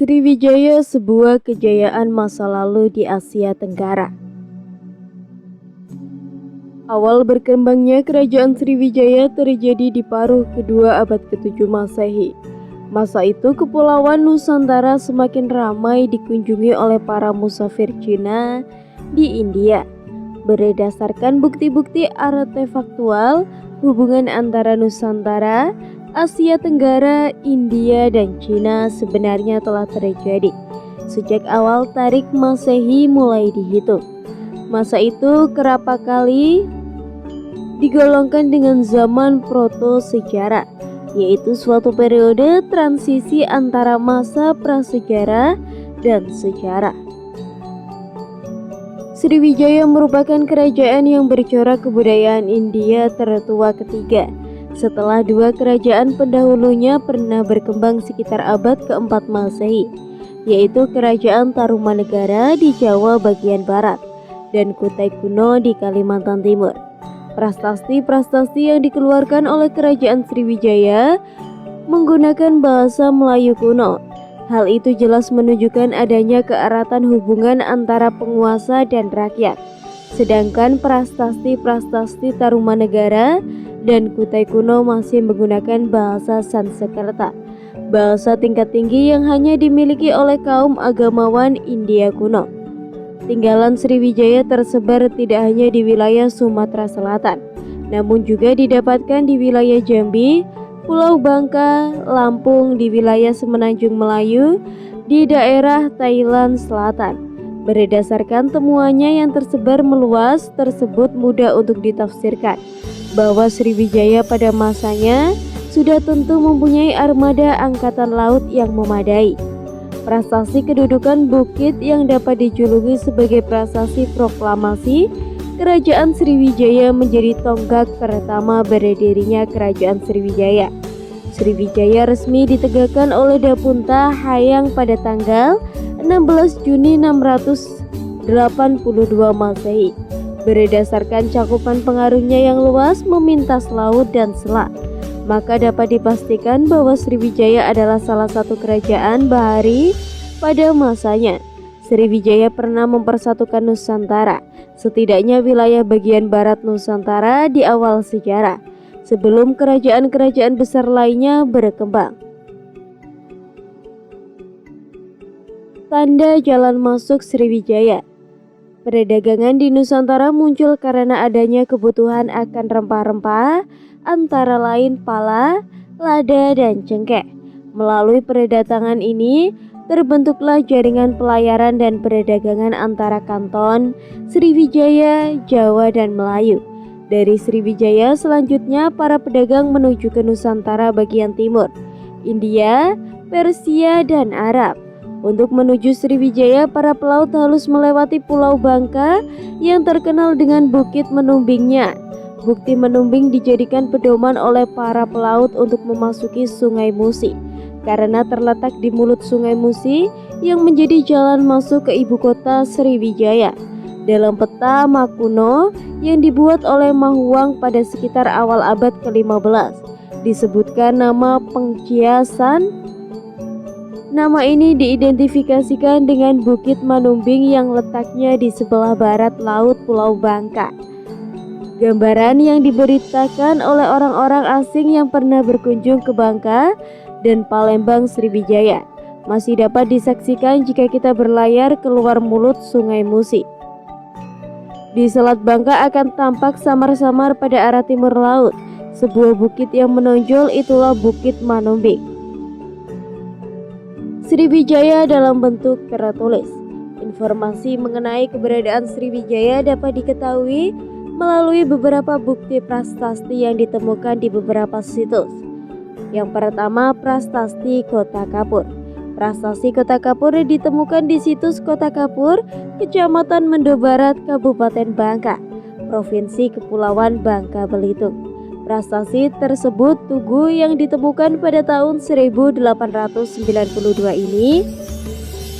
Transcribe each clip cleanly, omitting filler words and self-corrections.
Sriwijaya sebuah kejayaan masa lalu di Asia Tenggara. Awal berkembangnya kerajaan Sriwijaya terjadi di paruh kedua abad ke-7 Masehi. Masa itu kepulauan Nusantara semakin ramai dikunjungi oleh para musafir Cina di India. Berdasarkan bukti-bukti artefaktual, hubungan antara Nusantara, Asia Tenggara, India, dan Cina sebenarnya telah terjadi sejak awal Tarik Masehi mulai dihitung. Masa itu kerap kali digolongkan dengan zaman proto-sejarah, yaitu suatu periode transisi antara masa prasejarah dan sejarah. Sriwijaya merupakan kerajaan yang bercorak kebudayaan India tertua ketiga, setelah dua kerajaan pendahulunya pernah berkembang sekitar abad ke-4 Masehi, yaitu Kerajaan Tarumanegara di Jawa bagian barat dan Kutai Kuno di Kalimantan Timur. Prasasti yang dikeluarkan oleh Kerajaan Sriwijaya menggunakan bahasa Melayu kuno. Hal itu jelas menunjukkan adanya keeratan hubungan antara penguasa dan rakyat. Sedangkan prasasti Tarumanegara dan Kutai Kuno masih menggunakan bahasa Sanskerta, bahasa tingkat tinggi yang hanya dimiliki oleh kaum agamawan India kuno. Tinggalan Sriwijaya tersebar tidak hanya di wilayah Sumatera Selatan, namun juga didapatkan di wilayah Jambi, Pulau Bangka, Lampung, di wilayah Semenanjung Melayu, di daerah Thailand Selatan. Berdasarkan temuannya yang tersebar meluas tersebut mudah untuk ditafsirkan bahwa Sriwijaya pada masanya sudah tentu mempunyai armada angkatan laut yang memadai. Prasasti kedudukan bukit yang dapat dijuluki sebagai prasasti proklamasi Kerajaan Sriwijaya menjadi tonggak pertama berdirinya Kerajaan Sriwijaya. Sriwijaya resmi ditegakkan oleh Dapunta Hayang pada tanggal 16 Juni 682 Masehi. Berdasarkan cakupan pengaruhnya yang luas memintas laut dan selat, maka dapat dipastikan bahwa Sriwijaya adalah salah satu kerajaan bahari pada masanya. Sriwijaya pernah mempersatukan Nusantara, setidaknya wilayah bagian barat Nusantara di awal sejarah, sebelum kerajaan-kerajaan besar lainnya berkembang. Tanda jalan masuk Sriwijaya. Perdagangan di Nusantara muncul karena adanya kebutuhan akan rempah-rempah, antara lain pala, lada, dan cengkeh. Melalui perdagangan ini, terbentuklah jaringan pelayaran dan perdagangan antara kanton Sriwijaya, Jawa, dan Melayu. Dari Sriwijaya selanjutnya para pedagang menuju ke Nusantara bagian timur, India, Persia, dan Arab. Untuk menuju Sriwijaya, para pelaut harus melewati Pulau Bangka yang terkenal dengan Bukit Menumbingnya. Bukti Menumbing dijadikan pedoman oleh para pelaut untuk memasuki Sungai Musi, karena terletak di mulut Sungai Musi yang menjadi jalan masuk ke ibu kota Sriwijaya. Dalam peta Makuno yang dibuat oleh Mahuang pada sekitar awal abad ke-15, disebutkan nama Pengciasan. Nama ini diidentifikasikan dengan Bukit Manumbing yang letaknya di sebelah barat laut Pulau Bangka. Gambaran yang diberitakan oleh orang-orang asing yang pernah berkunjung ke Bangka dan Palembang Sriwijaya masih dapat disaksikan jika kita berlayar keluar mulut Sungai Musi. Di Selat Bangka akan tampak samar-samar pada arah timur laut sebuah bukit yang menonjol, itulah Bukit Manumbing. Sriwijaya dalam bentuk tertulis. Informasi mengenai keberadaan Sriwijaya dapat diketahui melalui beberapa bukti prasasti yang ditemukan di beberapa situs. Yang pertama, prasasti Kota Kapur. Prasasti Kota Kapur ditemukan di situs Kota Kapur, Kecamatan Mendo Barat, Kabupaten Bangka, Provinsi Kepulauan Bangka Belitung. Prasasti tersebut tugu yang ditemukan pada tahun 1892 ini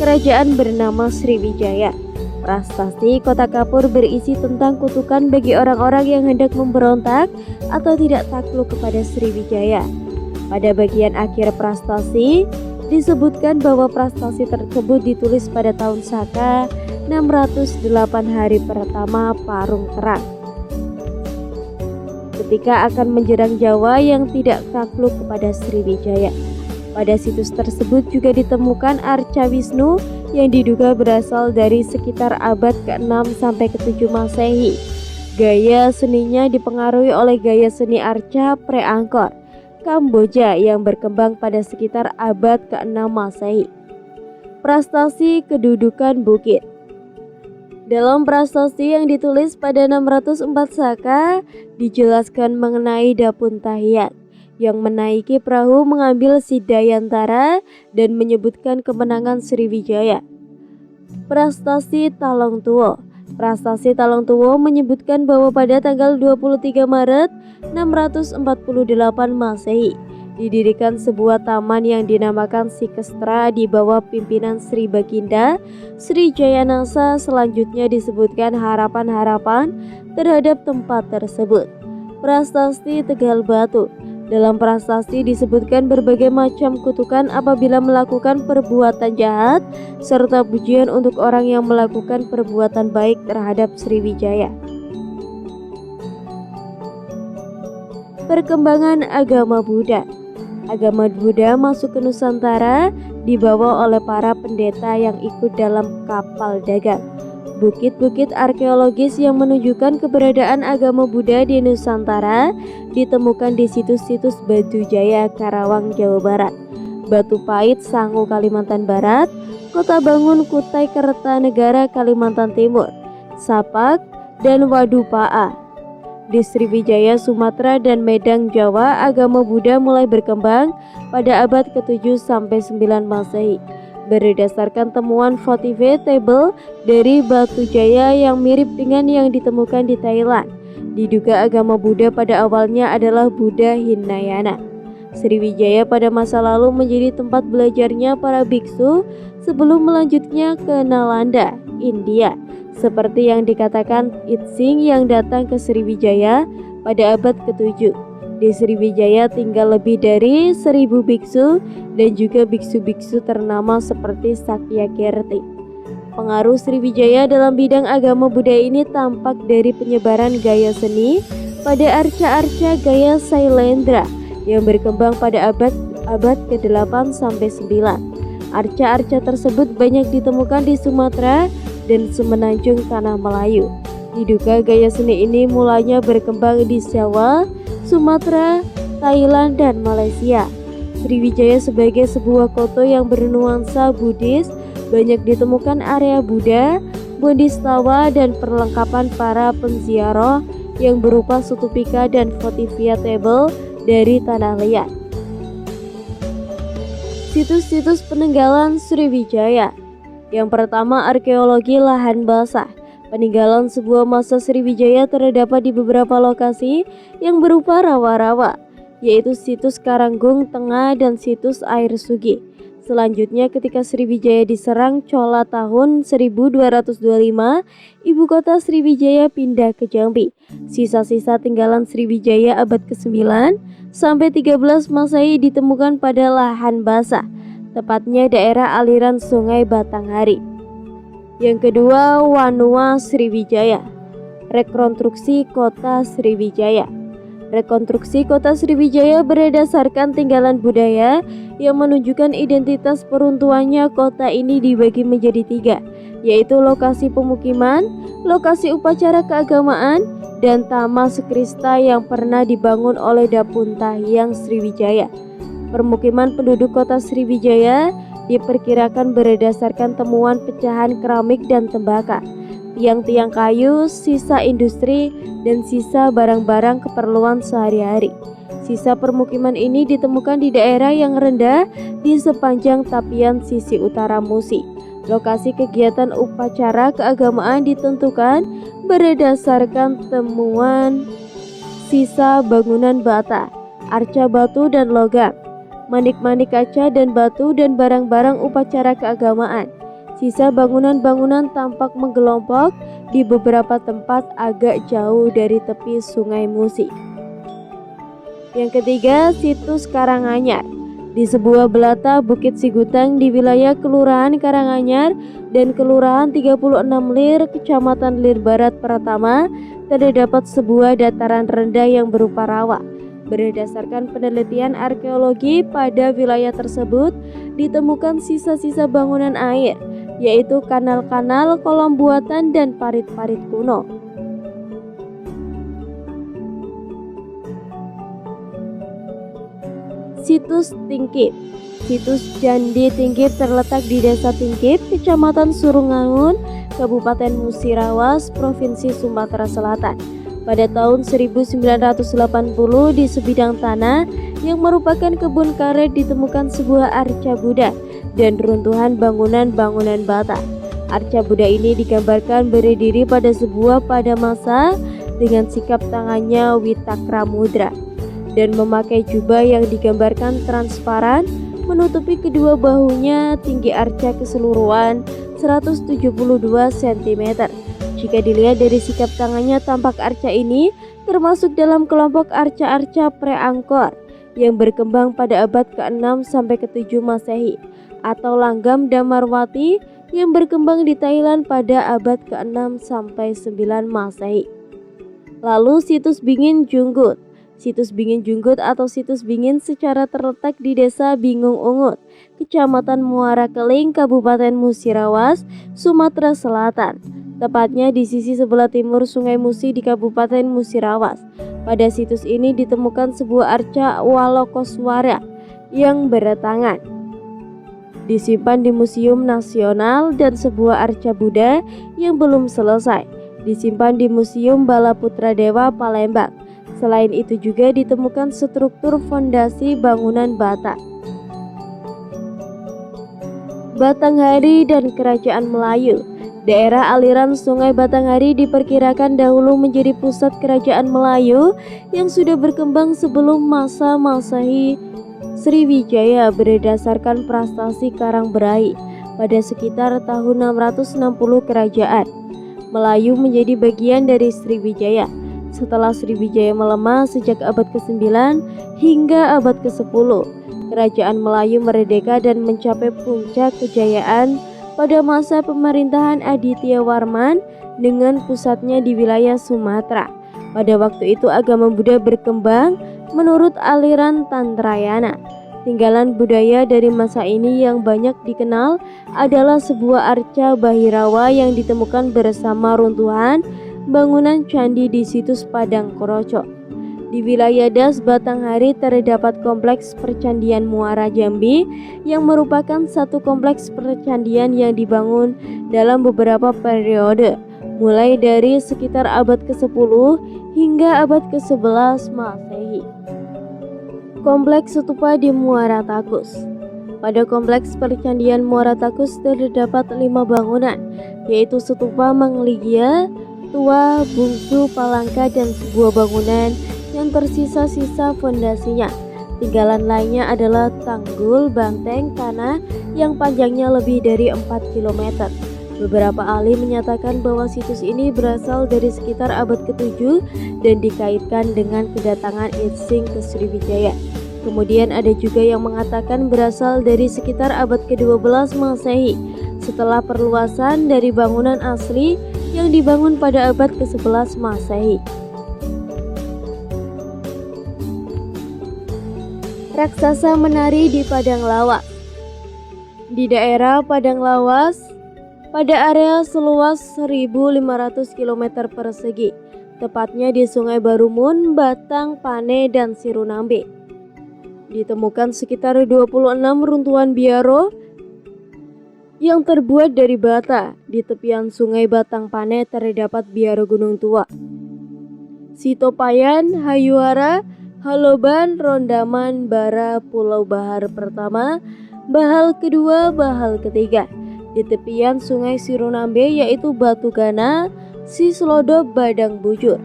kerajaan bernama Sriwijaya. Prasasti Kota Kapur berisi tentang kutukan bagi orang-orang yang hendak memberontak atau tidak takluk kepada Sriwijaya. Pada bagian akhir prasasti Disebutkan bahwa prastasi tersebut ditulis pada tahun Saka 608 hari pertama Parung Terang, ketika akan menjerang Jawa yang tidak takluk kepada Sriwijaya. Pada situs tersebut juga ditemukan arca Wisnu yang diduga berasal dari sekitar abad ke-6 sampai ke-7 Masehi. Gaya seninya dipengaruhi oleh gaya seni arca pre-Angkor, Kamboja yang berkembang pada sekitar abad ke-6 Masehi. Prastasi kedudukan bukit. Dalam prastasi yang ditulis pada 604 Saka, dijelaskan mengenai Dapun Tahiyat yang menaiki perahu mengambil Sidayantara dan menyebutkan kemenangan Sriwijaya. Prastasi Talong Tuo. Prastasi Talong Tuo menyebutkan bahwa pada tanggal 23 Maret 648 Masehi didirikan sebuah taman yang dinamakan Sikestra di bawah pimpinan Sri Baginda Sri Jayanasa. Selanjutnya disebutkan harapan-harapan terhadap tempat tersebut. Prastasi Tegal Batu. Dalam prastasi disebutkan berbagai macam kutukan apabila melakukan perbuatan jahat serta pujian untuk orang yang melakukan perbuatan baik terhadap Sriwijaya. Perkembangan agama Buddha. Agama Buddha masuk ke Nusantara dibawa oleh para pendeta yang ikut dalam kapal dagang. Bukit-bukit arkeologis yang menunjukkan keberadaan agama Buddha di Nusantara ditemukan di situs-situs Batu Jaya, Karawang, Jawa Barat, Batu Pait, Sangu, Kalimantan Barat, Kota Bangun, Kutai Kertanegara, Kalimantan Timur, Sapak, dan Wadupaa. Di Sriwijaya, Sumatera, dan Medan, Jawa, agama Buddha mulai berkembang pada abad ke-7 sampai 9 Masehi. Berdasarkan temuan votive table dari Batu Jaya yang mirip dengan yang ditemukan di Thailand, diduga agama Buddha pada awalnya adalah Buddha Hinayana. Sriwijaya pada masa lalu menjadi tempat belajarnya para biksu sebelum melanjutnya ke Nalanda, India, seperti yang dikatakan Itsing yang datang ke Sriwijaya pada abad ke-7. Di Sriwijaya tinggal lebih dari 1000 biksu dan juga biksu-biksu ternama seperti Sakyakirti. Pengaruh Sriwijaya dalam bidang agama Buddha ini tampak dari penyebaran gaya seni pada arca-arca gaya Sailendra yang berkembang pada abad ke-8 sampai 9. Arca-arca tersebut banyak ditemukan di Sumatera dan semenanjung Tanah Melayu. Diduga gaya seni ini mulanya berkembang di Jawa, Sumatera, Thailand, dan Malaysia. Sriwijaya sebagai sebuah kota yang bernuansa Buddhis, banyak ditemukan area Buddha, Bodhisattva, dan perlengkapan para penziarah yang berupa stupika dan votivia table dari tanah liat. Situs-situs peninggalan Sriwijaya. Yang pertama, arkeologi lahan basah. Peninggalan sebuah masa Sriwijaya terdapat di beberapa lokasi yang berupa rawa-rawa, yaitu situs Karanggung Tengah dan situs Air Sugi. Selanjutnya ketika Sriwijaya diserang Chola tahun 1225, ibu kota Sriwijaya pindah ke Jambi. Sisa-sisa tinggalan Sriwijaya abad ke-9 sampai 13 Masehi ditemukan pada lahan basah, tepatnya daerah aliran Sungai Batanghari. Yang kedua, Wanua Sriwijaya. Rekonstruksi kota Sriwijaya. Rekonstruksi kota Sriwijaya berdasarkan tinggalan budaya yang menunjukkan identitas peruntukannya. Kota ini dibagi menjadi 3, yaitu lokasi pemukiman, lokasi upacara keagamaan, dan Tama Sekrista yang pernah dibangun oleh Dapun Tahyang Sriwijaya. Permukiman penduduk kota Sriwijaya diperkirakan berdasarkan temuan pecahan keramik dan tembaka, tiang-tiang kayu, sisa industri, dan sisa barang-barang keperluan sehari-hari. Sisa permukiman ini ditemukan di daerah yang rendah di sepanjang tapian sisi utara Musi. Lokasi kegiatan upacara keagamaan ditentukan berdasarkan temuan sisa bangunan bata, arca batu dan logam, manik-manik kaca dan batu, dan barang-barang upacara keagamaan. Sisa bangunan-bangunan tampak menggelompok di beberapa tempat agak jauh dari tepi Sungai Musi. Yang ketiga, situs Karanganyar. di sebuah belata Bukit Sigutang di wilayah Kelurahan Karanganyar dan Kelurahan 36 Lir, Kecamatan Lir Barat Pratama, terdapat sebuah dataran rendah yang berupa rawa. Berdasarkan penelitian arkeologi, pada wilayah tersebut ditemukan sisa-sisa bangunan air, yaitu kanal-kanal, kolam buatan, dan parit-parit kuno. Situs Tingkip. Situs Candi Tingkip terletak di Desa Tingkip, Kecamatan Surungangun, Kabupaten Musirawas, Provinsi Sumatera Selatan. Pada tahun 1980 di sebidang tanah yang merupakan kebun karet ditemukan sebuah arca Buddha dan runtuhan bangunan-bangunan bata. Arca Buddha ini digambarkan berdiri pada sebuah pada masa dengan sikap tangannya witakra mudra dan memakai jubah yang digambarkan transparan menutupi kedua bahunya. Tinggi arca keseluruhan 172 cm. Jika dilihat dari sikap tangannya, tampak arca ini termasuk dalam kelompok arca-arca pre-Angkor yang berkembang pada abad ke-6 sampai ke-7 Masehi, atau langgam Damarwati yang berkembang di Thailand pada abad ke-6 sampai 9 Masehi. Lalu situs Bingin Junggut. Situs Bingin Junggut atau Situs Bingin secara terletak di Desa Bingung Ungut, Kecamatan Muara Keling, Kabupaten Musirawas, Sumatera Selatan. Tepatnya di sisi sebelah timur Sungai Musi di Kabupaten Musirawas. Pada situs ini ditemukan sebuah arca Walokoswara yang beretangan, disimpan di Museum Nasional, dan sebuah arca Buddha yang belum selesai disimpan di Museum Balaputra Dewa Palembang. Selain itu juga ditemukan struktur fondasi bangunan bata. Batanghari dan Kerajaan Melayu. Daerah aliran Sungai Batanghari diperkirakan dahulu menjadi pusat Kerajaan Melayu yang sudah berkembang sebelum masa Masehi Sriwijaya berdasarkan prestasi Karangberai. Pada sekitar tahun 660 Kerajaan Melayu menjadi bagian dari Sriwijaya. Setelah Sriwijaya melemah sejak abad ke-9 hingga abad ke-10, Kerajaan Melayu merdeka dan mencapai puncak kejayaan pada masa pemerintahan Aditya Warman dengan pusatnya di wilayah Sumatera. Pada waktu itu agama Buddha berkembang menurut aliran Tantrayana. Tinggalan budaya dari masa ini yang banyak dikenal adalah sebuah arca Bahirawa yang ditemukan bersama runtuhan bangunan candi di situs Padang Kroco. Di wilayah Das Batanghari terdapat kompleks percandian Muara Jambi yang merupakan satu kompleks percandian yang dibangun dalam beberapa periode, mulai dari sekitar abad ke-10 hingga abad ke-11 Masehi. Kompleks Stupa di Muara Takus. Pada kompleks percandian Muara Takus terdapat 5 bangunan, yaitu Stupa Mangligia, Tua, Bungsu, Palangka, dan sebuah bangunan yang tersisa-sisa fondasinya. Tinggalan lainnya adalah tanggul banteng tanah yang panjangnya lebih dari 4 km. Beberapa ahli menyatakan bahwa situs ini berasal dari sekitar abad ke-7 dan dikaitkan dengan kedatangan Itsing ke Sriwijaya. Kemudian ada juga yang mengatakan berasal dari sekitar abad ke-12 Masehi setelah perluasan dari bangunan asli yang dibangun pada abad ke-11 Masehi. Raksasa menari di Padang Lawas. Di daerah Padang Lawas, pada area seluas 1.500 km persegi, tepatnya di Sungai Barumun, Batang, Pane, dan Sirunambe, ditemukan sekitar 26 runtuhan biaro yang terbuat dari bata. Di tepian Sungai Batang Pane terdapat biaro Gunung Tua, Sitopayan, Hayuara, Haloban, Rondaman, Bara, Pulau Bahar Pertama, Bahal Kedua, Bahal Ketiga. Di tepian Sungai Sirunambe yaitu Batu Gana, Sislodo, Badang Bujur,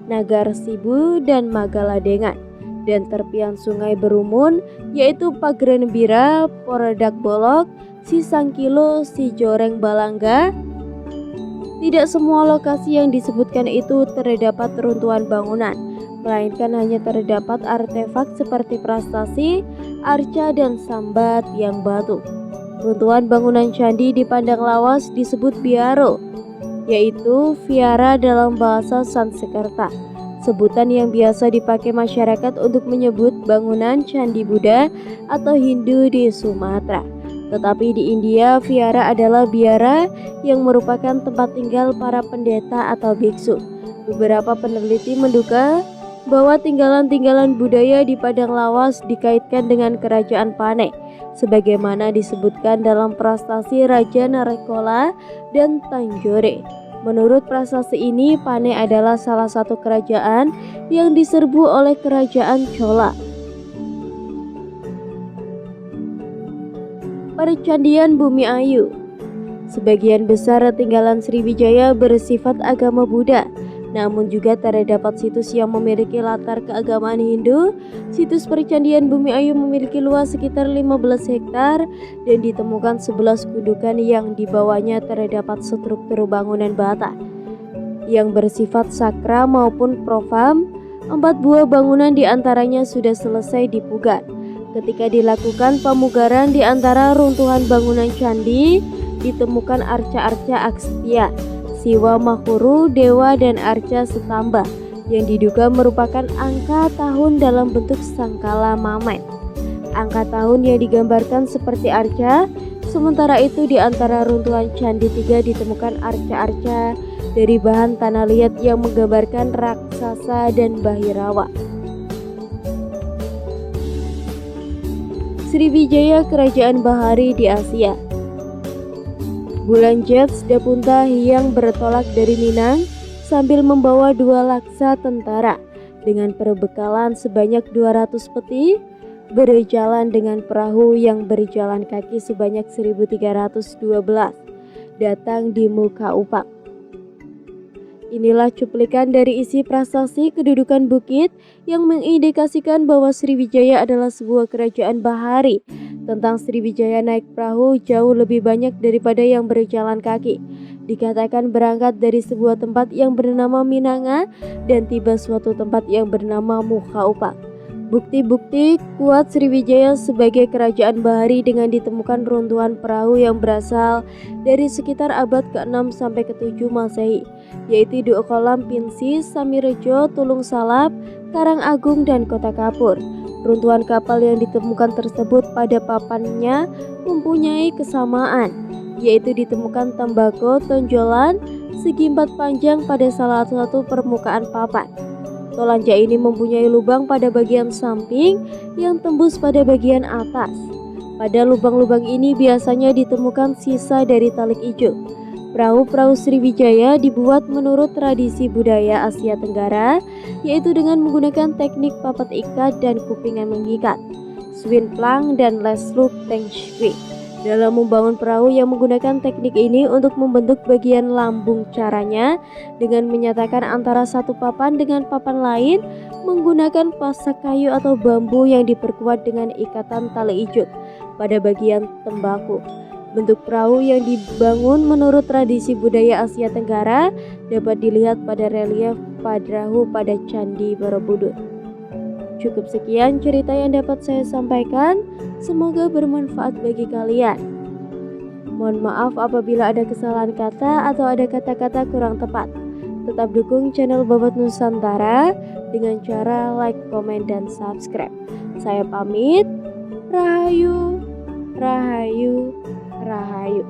Nagar Sibu, dan Magaladengan. Dan tepian Sungai Berumun yaitu Pagrenbira, Poredak Bolok, Sisangkilo, Sijoreng Balangga. Tidak semua lokasi yang disebutkan itu terdapat runtuhan bangunan, melainkan hanya terdapat artefak seperti prastasi, arca dan sambat yang batu. Runtuhan bangunan candi dipandang lawas disebut biaro, yaitu viara dalam bahasa Sanskerta, sebutan yang biasa dipakai masyarakat untuk menyebut bangunan candi Buddha atau Hindu di Sumatera. Tetapi di India, viara adalah biara yang merupakan tempat tinggal para pendeta atau biksu. Beberapa peneliti menduga bahwa tinggalan-tinggalan budaya di padang lawas dikaitkan dengan kerajaan Pane, sebagaimana disebutkan dalam prasasti Raja Narekola dan Tanjore. Menurut prasasti ini, Pane adalah salah satu kerajaan yang diserbu oleh kerajaan Chola. Percandian Bumi Ayu. Sebagian besar tinggalan Sriwijaya bersifat agama Buddha, namun juga terdapat situs yang memiliki latar keagamaan Hindu. Situs Percandian Bumi Ayu memiliki luas sekitar 15 hektar dan ditemukan 11 gundukan yang di bawahnya terdapat struktur bangunan bata yang bersifat sakra maupun profan. 4 buah bangunan diantaranya sudah selesai dipugar. Ketika dilakukan pemugaran di antara runtuhan bangunan candi, ditemukan arca-arca Agstya, Siwa Mahuru, Dewa dan Arca Setamba yang diduga merupakan angka tahun dalam bentuk sangkala mamet. Angka tahun yang digambarkan seperti arca. Sementara itu di antara runtuhan Candi 3 ditemukan arca-arca dari bahan tanah liat yang menggambarkan raksasa dan bahirawa. Sriwijaya Kerajaan Bahari di Asia. Bulan Jets Dapunta yang bertolak dari Minang sambil membawa 2 laksa tentara dengan perbekalan sebanyak 200 peti, berjalan dengan perahu yang berjalan kaki sebanyak 1312 datang di muka Upang. Inilah cuplikan dari isi prasasti kedudukan bukit yang mengindikasikan bahwa Sriwijaya adalah sebuah kerajaan bahari. Tentang Sriwijaya naik perahu jauh lebih banyak daripada yang berjalan kaki. Dikatakan berangkat dari sebuah tempat yang bernama Minanga dan tiba suatu tempat yang bernama Muka Upang. Bukti-bukti kuat Sriwijaya sebagai kerajaan bahari dengan ditemukan runtuhan perahu yang berasal dari sekitar abad ke-6 sampai ke-7 Masehi, yaitu di Kolam Pinsi, Samirejo, Tulung Salap, Karang Agung, dan Kota Kapur. Runtuhan kapal yang ditemukan tersebut pada papannya mempunyai kesamaan, yaitu ditemukan tembakau tonjolan segi 4 panjang pada salah satu permukaan papan. Tolanjak ini mempunyai lubang pada bagian samping yang tembus pada bagian atas. Pada lubang-lubang ini biasanya ditemukan sisa dari talik ijo. Perahu-perahu Sriwijaya dibuat menurut tradisi budaya Asia Tenggara, yaitu dengan menggunakan teknik papat ikat dan kupingan mengikat, swin plank, dan leslup teng shui. Dalam membangun perahu yang menggunakan teknik ini untuk membentuk bagian lambung, caranya dengan menyatakan antara satu papan dengan papan lain menggunakan pasak kayu atau bambu yang diperkuat dengan ikatan tali ijuk pada bagian tembaku. Bentuk perahu yang dibangun menurut tradisi budaya Asia Tenggara dapat dilihat pada relief perahu pada Candi Borobudur. Cukup sekian cerita yang dapat saya sampaikan. Semoga bermanfaat bagi kalian. Mohon maaf apabila ada kesalahan kata atau ada kata-kata kurang tepat. Tetap dukung channel Babat Nusantara dengan cara like, komen, dan subscribe. Saya pamit. Rahayu, rahayu, rahayu.